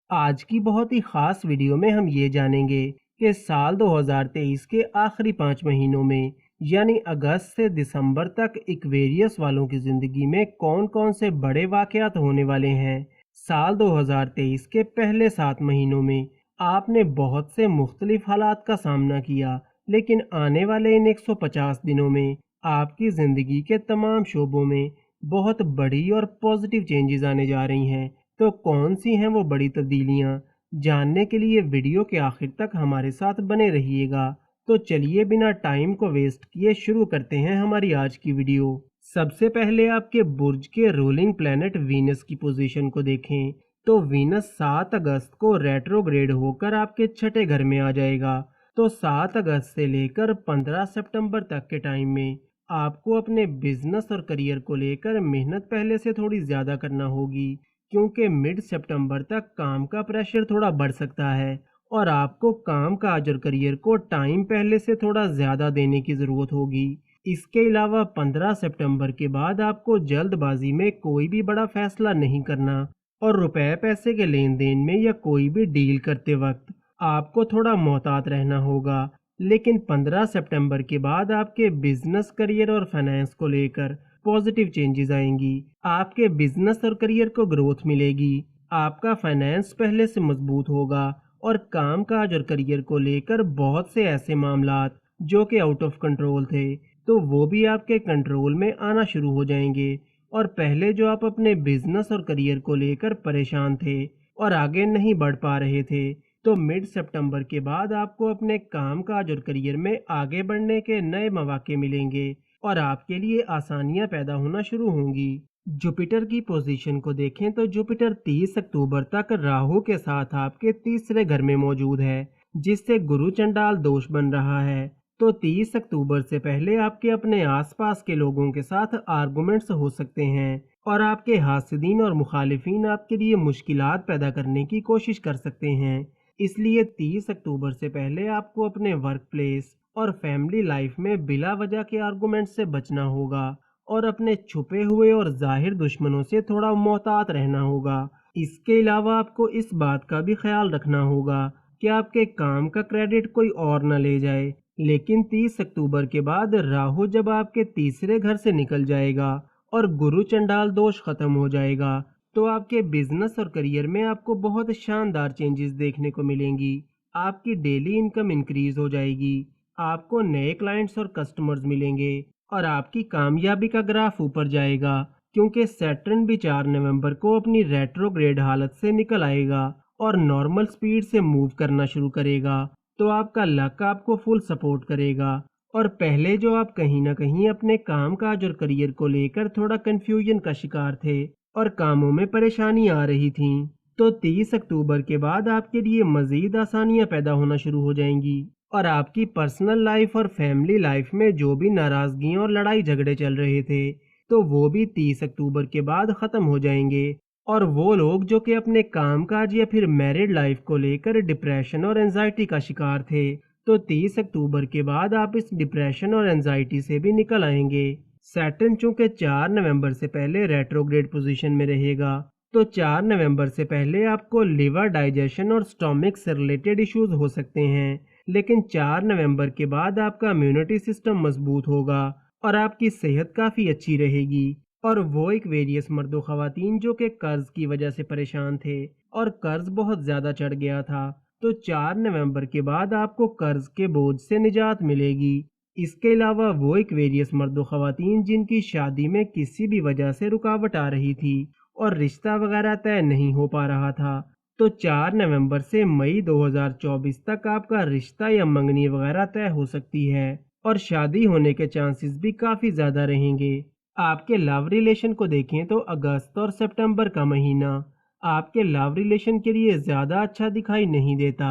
आज की बहुत ही खास वीडियो में हम ये जानेंगे कि साल 2023 के आखिरी 5 महीनों में यानी अगस्त से दिसंबर तक एक्वेरियस वालों की ज़िंदगी में कौन कौन से बड़े वाक़यात होने वाले हैं। साल 2023 के पहले 7 महीनों में आपने बहुत से मुख्तलिफ हालात का सामना किया, लेकिन आने वाले इन 150 दिनों में आपकी ज़िंदगी के तमाम शोबों में बहुत बड़ी और पॉजिटिव चेंजेस आने जा रही हैं। तो कौन सी हैं वो बड़ी तब्दीलियां, जानने के लिए वीडियो के आखिर तक हमारे साथ बने रहिएगा। तो चलिए बिना टाइम को वेस्ट किए शुरू करते हैं हमारी आज की वीडियो। सबसे पहले आपके बुर्ज के रूलिंग प्लैनेट वीनस की पोजीशन को देखें। तो वीनस 7 अगस्त को रेट्रोग्रेड होकर आपके छठे घर में आ जाएगा। तो 7 अगस्त से लेकर 15 सितंबर तक के टाइम में आपको अपने बिजनेस और करियर को लेकर मेहनत पहले से थोड़ी ज़्यादा करना होगी, क्योंकि मिड सितंबर तक काम का प्रेशर थोड़ा बढ़ सकता है और आपको काम काज और करियर को टाइम पहले से थोड़ा ज़्यादा देने की ज़रूरत होगी। इसके अलावा 15 सितंबर के बाद आपको जल्दबाजी में कोई भी बड़ा फैसला नहीं करना और रुपए पैसे के लेन देन में या कोई भी डील करते वक्त आपको थोड़ा मोहतात रहना होगा। लेकिन 15 सितंबर के बाद आपके बिजनेस, करियर और फाइनेंस को लेकर पॉजिटिव चेंजेस आएंगी। आपके बिजनेस और करियर को ग्रोथ मिलेगी, आपका फाइनेंस पहले से मजबूत होगा और काम काज और करियर को लेकर बहुत से ऐसे मामलात जो कि आउट ऑफ कंट्रोल थे तो वो भी आपके कंट्रोल में आना शुरू हो जाएंगे। और पहले जो आप अपने बिजनेस और करियर को लेकर परेशान थे और आगे नहीं बढ़ पा रहे थे, तो मिड सितंबर के बाद आपको अपने काम काज और करियर में आगे बढ़ने के नए मौके मिलेंगे और आपके लिए आसानियां पैदा होना शुरू होंगी। जुपिटर की पोजीशन को देखें तो जुपिटर 30 अक्टूबर तक राहु के साथ आपके तीसरे घर में मौजूद है, जिससे गुरु चंडाल दोष बन रहा है। तो 30 अक्टूबर से पहले आपके अपने आसपास के लोगों के साथ आर्गुमेंट्स हो सकते हैं और आपके हासिदीन और मुखालिफिन आपके लिए मुश्किलात पैदा करने की कोशिश कर सकते हैं। इसलिए 30 अक्टूबर से पहले आपको अपने वर्क प्लेस और फैमिली लाइफ में बिला वजह के आर्गुमेंट से बचना होगा और अपने छुपे हुए और जाहिर दुश्मनों से थोड़ा मोहतात रहना होगा। इसके अलावा आपको इस बात का भी ख्याल रखना होगा कि आपके काम का क्रेडिट कोई और न ले जाए। लेकिन 30 अक्टूबर के बाद राहु जब आपके तीसरे घर से निकल जाएगा और गुरु चंडाल दोष खत्म हो जाएगा, तो आपके बिजनेस और करियर में आपको बहुत शानदार चेंजेस देखने को मिलेंगी। आपकी डेली इनकम इंक्रीज हो जाएगी, आपको नए क्लाइंट्स और कस्टमर्स मिलेंगे और आपकी कामयाबी का ग्राफ ऊपर जाएगा, क्योंकि सैटर्न भी 4 नवंबर को अपनी रेट्रोग्रेड हालत से निकल आएगा और नॉर्मल स्पीड से मूव करना शुरू करेगा। तो आपका लक आपको फुल सपोर्ट करेगा। और पहले जो आप कहीं ना कहीं अपने काम काज और करियर को लेकर थोड़ा कंफ्यूजन का शिकार थे और कामों में परेशानी आ रही थी, तो 30 अक्टूबर के बाद आपके लिए मजीद आसानियां पैदा होना शुरू हो जाएंगी और आपकी पर्सनल लाइफ और फैमिली लाइफ में जो भी नाराजगियां और लड़ाई झगड़े चल रहे थे, तो वो भी 30 अक्टूबर के बाद ख़त्म हो जाएंगे। और वो लोग जो कि अपने कामकाज या फिर मैरिड लाइफ को लेकर डिप्रेशन और एंजाइटी का शिकार थे, तो 30 अक्टूबर के बाद आप इस डिप्रेशन और एंजाइटी से भी निकल आएंगे। सैटर्न चूंकि 4 नवंबर से पहले रेट्रोग्रेड पोजीशन में रहेगा, तो 4 नवंबर से पहले आपको लिवर, डाइजेशन और स्टोमिक से रिलेटेड इश्यूज हो सकते हैं। लेकिन 4 नवंबर के बाद आपका इम्यूनिटी सिस्टम मजबूत होगा और आपकी सेहत काफ़ी अच्छी रहेगी। और वो एक्वेरियस मर्दो ख़वातीन जो कि कर्ज की वजह से परेशान थे और कर्ज बहुत ज़्यादा चढ़ गया था, तो 4 नवंबर के बाद आपको कर्ज के बोझ से निजात मिलेगी। इसके अलावा वो एक्वेरियस मर्दो ख़वातीन जिनकी शादी में किसी भी वजह से रुकावट आ रही थी और रिश्ता वगैरह तय नहीं हो पा रहा था, तो 4 नवंबर से मई 2024 तक आपका रिश्ता या मंगनी वगैरह तय हो सकती है और शादी होने के चांसेस भी काफ़ी ज़्यादा रहेंगे। आपके लव रिलेशन को देखें तो अगस्त और सितंबर का महीना आपके लव रिलेशन के लिए ज़्यादा अच्छा दिखाई नहीं देता।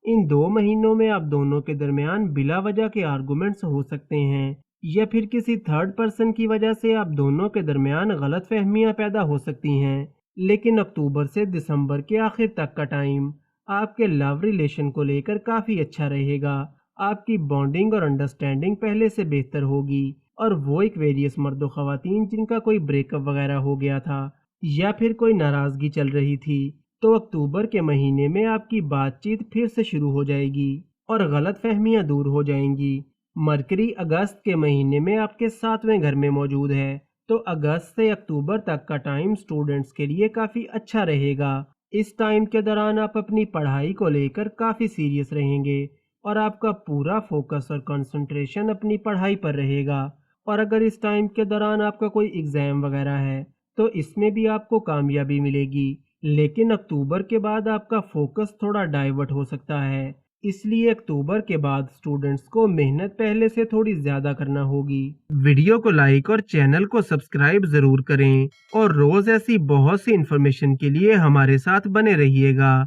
इन 2 महीनों में आप दोनों के दरमियान बिला वजह के आर्गुमेंट्स हो सकते हैं या फिर किसी थर्ड पर्सन की वजह से आप दोनों के दरमियान गलत फहमियाँ पैदा हो सकती हैं। लेकिन अक्टूबर से दिसंबर के आखिर तक का टाइम आपके लव रिलेशन को लेकर काफ़ी अच्छा रहेगा। आपकी बॉन्डिंग और अंडरस्टैंडिंग पहले से बेहतर होगी और वो एक्वेरियस मर्दो ख़वातीन जिनका कोई ब्रेकअप वगैरह हो गया था या फिर कोई नाराज़गी चल रही थी, تو اکتوبر کے مہینے میں آپ کی بات چیت پھر سے شروع ہو جائے گی اور غلط فہمیاں دور ہو جائیں گی۔ مرکری اگست کے مہینے میں آپ کے 7ویں گھر میں موجود ہے، تو اگست سے اکتوبر تک کا ٹائم سٹوڈنٹس کے لیے کافی اچھا رہے گا۔ اس ٹائم کے دوران آپ اپنی پڑھائی کو لے کر کافی سیریس رہیں گے اور آپ کا پورا فوکس اور کنسنٹریشن اپنی پڑھائی پر رہے گا۔ اور اگر اس ٹائم کے دوران آپ کا کوئی ایگزام وغیرہ ہے تو اس میں بھی آپ کو کامیابی ملے گی، لیکن اکتوبر کے بعد آپ کا فوکس تھوڑا ڈائیورٹ ہو سکتا ہے، اس لیے اکتوبر کے بعد سٹوڈنٹس کو محنت پہلے سے تھوڑی زیادہ کرنا ہوگی۔ ویڈیو کو لائک اور چینل کو سبسکرائب ضرور کریں اور روز ایسی بہت سی انفارمیشن کے لیے ہمارے ساتھ بنے رہیے گا۔